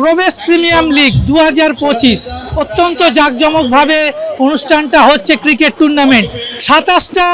প্রবেশ premium league 2025 অত্যন্ত জাঁকজমকভাবে অনুষ্ঠানটা হচ্ছে। ক্রিকেট টুর্নামেন্ট 27টা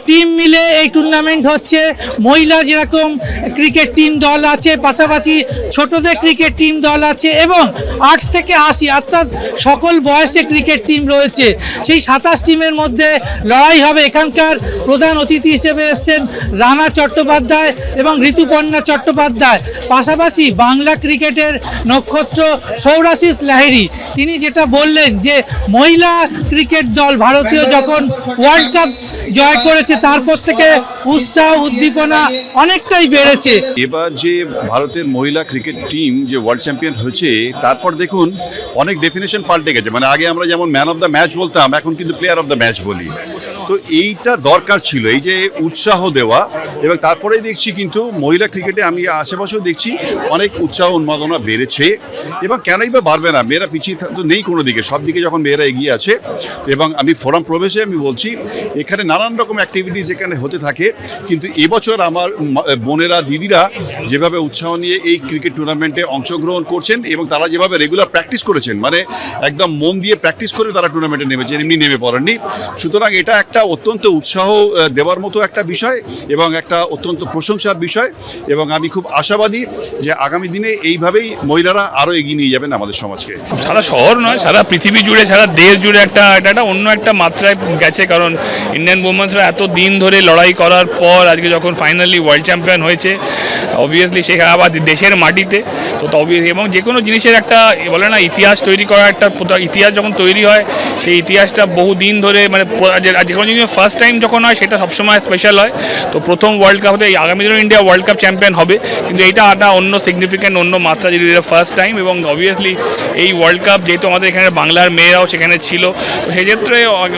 টিম মিলে এই টুর্নামেন্ট হচ্ছে। মহিলা যেরকম ক্রিকেট টিম দল আছে, পাশাপাশি ছোটদের ক্রিকেট টিম দল আছে এবং 8 থেকে 80 অর্থাৎ সকল বয়সে ক্রিকেট টিম রয়েছে। সেই 27 টিমের মধ্যে লড়াই হবে। এখানকার প্রধান অতিথি হিসেবে এসছেন রানা চট্টোপাধ্যায় এবং ঋতুপর্ণা চট্টোপাধ্যায়, পাশাপাশি বাংলা ক্রিকেটের নক্ষত্র সৌরাশিস লাহিড়ী। তিনি যেটা বললেন যে মহিলা ক্রিকেট দল ভারতীয় যখন ওয়ার্ল্ড কাপ জয় করেছে তারপর থেকে উৎসাহ উদ্দীপনা অনেকটাই বেড়েছে। এবার যে ভারতের মহিলা ক্রিকেট টিম যে ওয়ার্ল্ড চ্যাম্পিয়ন হয়েছে তারপর দেখুন অনেক ডেফিনেশন পাল্টে গেছে। মানে আগে আমরা যেমন ম্যান অফ দ্য ম্যাচ বলতাম, এখন কিন্তু প্লেয়ার অফ দ্য ম্যাচ বলি। তো এইটা দরকার ছিল, এই যে উৎসাহ দেওয়া। এবং তারপরেই দেখছি কিন্তু মহিলা ক্রিকেটে আমি আশেপাশেও দেখছি অনেক উৎসাহ উন্মাদনা বেড়েছে। এবং কেনই বা বাড়বে না, মেয়েরা পিছিয়ে তো নেই কোনো দিকে, সব দিকে যখন মেয়েরা এগিয়ে আছে। এবং আমি ফোরাম প্রবেশে আমি বলছি এখানে নানান রকম অ্যাক্টিভিটিস এখানে হতে থাকে, কিন্তু এবছর আমার বোনেরা দিদিরা যেভাবে উৎসাহ নিয়ে এই ক্রিকেট টুর্নামেন্টে অংশগ্রহণ করছেন এবং তারা যেভাবে রেগুলার প্র্যাকটিস করেছেন, মানে একদম মন দিয়ে প্র্যাকটিস করে তারা টুর্নামেন্টে নেমেছেন, এমনি নেমে পড়েননি। সুতরাং এটা একটা অত্যন্ত উৎসাহ দেওয়ার মতো একটা বিষয় এবং একটা অত্যন্ত প্রশংসার বিষয়। এবং আমি খুব আশাবাদী যে আগামী দিনে এইভাবেই মহিলারা আরও এগিয়ে নিয়ে যাবেন আমাদের সমাজকে। সারা শহর নয়, সারা পৃথিবী জুড়ে, সারা দেশ জুড়ে এটা অন্য একটা মাত্রায় গেছে। কারণ ইন্ডিয়ান ওমেন্সরা এত দিন ধরে লড়াই করার পর আজকে যখন ফাইনালি ওয়ার্ল্ড চ্যাম্পিয়ন হয়েছে, অবভিয়াসলি সেখানে আবার দেশের মাটিতে, তো অবভিয়াসলি এবং যে কোনো জিনিসের একটা বলে না ইতিহাস তৈরি করা, একটা ইতিহাস যখন তৈরি হয় সেই ইতিহাসটা বহু দিন ধরে মানে যে কোনো জিনিস ফার্স্ট টাইম যখন হয় সেটা সবসময় স্পেশাল হয়। তো প্রথম ওয়ার্ল্ড কাপ হতে আগামী দিনে ইন্ডিয়া ওয়ার্ল্ড কাপ চ্যাম্পিয়ন হবে, কিন্তু এইটা একটা অন্য সিগনিফিক্যান্ট অন্য মাত্রা, যদি এটা ফার্স্ট টাইম। এবং অবভিয়াসলি এই ওয়ার্ল্ড কাপ যেহেতু আমাদের এখানে বাংলার মেয়েরাও সেখানে ছিল, তো সেই ক্ষেত্রে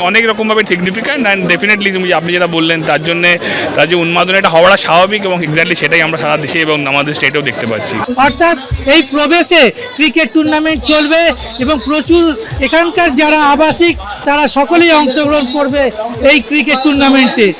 অনেক রকমভাবে সিগনিফিক্যান্ট। অ্যান্ড ডেফিনেটলি আপনি যেটা বললেন তার জন্যে তার যে উন্মাদনাটা হওয়াটা স্বাভাবিক এবং এক্স্যাক্টলি সেটাই আমরা সারা দেশে এবং আমাদের স্টেটেও দেখতে পাচ্ছি। অর্থাৎ এই প্রবেশে ক্রিকেট টুর্নামেন্ট চলবে এবং প্রচুর এখানকার যারা আবাসিক তারা সকলেই অংশগ্রহণ করবে এই ক্রিকেট টুর্নামেন্টে।